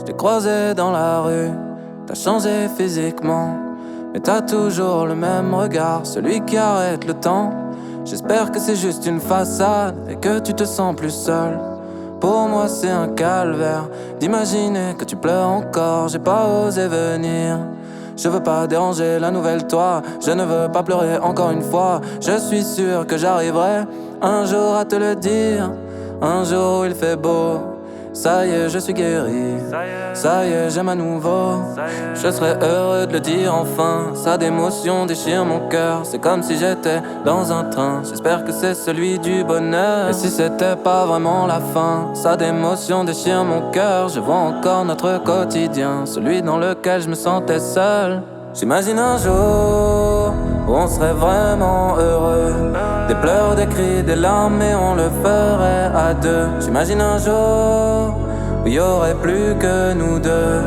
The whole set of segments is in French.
t'ai croisé dans la rue, t'as changé physiquement, mais t'as toujours le même regard, celui qui arrête le temps. J'espère que c'est juste une façade et que tu te sens plus seul. Pour moi c'est un calvaire d'imaginer que tu pleures encore. J'ai pas osé venir, je veux pas déranger la nouvelle toi. Je ne veux pas pleurer encore une fois. Je suis sûr que j'arriverai un jour à te le dire, un jour où il fait beau. Ça y est, je suis guéri, ça y est, j'aime à nouveau. Je serais heureux de le dire enfin. Ça d'émotion déchire mon cœur. C'est comme si j'étais dans un train. J'espère que c'est celui du bonheur. Et si c'était pas vraiment la fin. Ça d'émotion déchire mon cœur. Je vois encore notre quotidien, celui dans lequel je me sentais seul. J'imagine un jour où on serait vraiment heureux. Des pleurs, des cris, des larmes, et on le ferait à deux. J'imagine un jour où y aurait plus que nous deux.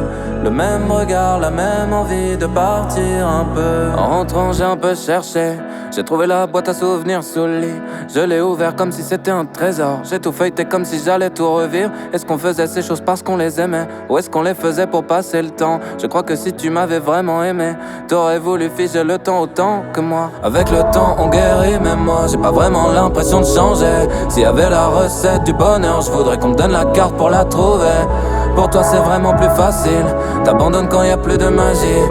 Le même regard, la même envie de partir un peu. En rentrant j'ai un peu cherché, j'ai trouvé la boîte à souvenirs sous le lit. Je l'ai ouvert comme si c'était un trésor. J'ai tout feuilleté comme si j'allais tout revivre. Est-ce qu'on faisait ces choses parce qu'on les aimait, ou est-ce qu'on les faisait pour passer le temps? Je crois que si tu m'avais vraiment aimé, t'aurais voulu figer le temps autant que moi. Avec le temps on guérit, même moi j'ai pas vraiment l'impression de changer. S'il y avait la recette du bonheur, je voudrais qu'on me donne la carte pour la trouver. Pour toi c'est vraiment plus facile, t'abandonnes quand y a plus de magie.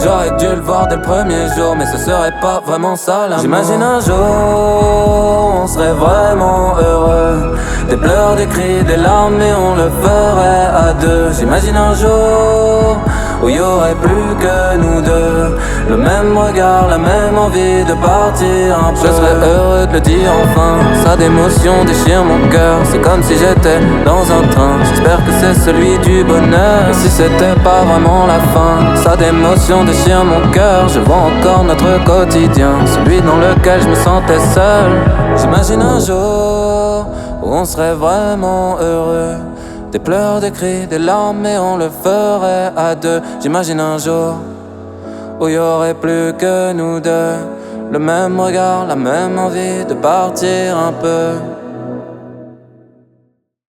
J'aurais dû le voir dès le premier jour, mais ce serait pas vraiment ça l'amour. J'imagine un jour on serait vraiment heureux. Des pleurs, des cris, des larmes, et on le ferait à deux. J'imagine un jour où y aurait plus que nous deux. Le même regard, la même envie de partir un peu. Je serais heureux de le dire enfin. Ça d'émotion déchire mon cœur. C'est comme si j'étais dans un train. J'espère que c'est celui du bonheur. Et si c'était pas vraiment la fin. Ça d'émotion déchire mon cœur. Je vois encore notre quotidien, celui dans lequel je me sentais seul. J'imagine un jour où on serait vraiment heureux. Des pleurs, des cris, des larmes, et on le ferait à deux. J'imagine un jour où y aurait plus que nous deux. Le même regard, la même envie de partir un peu.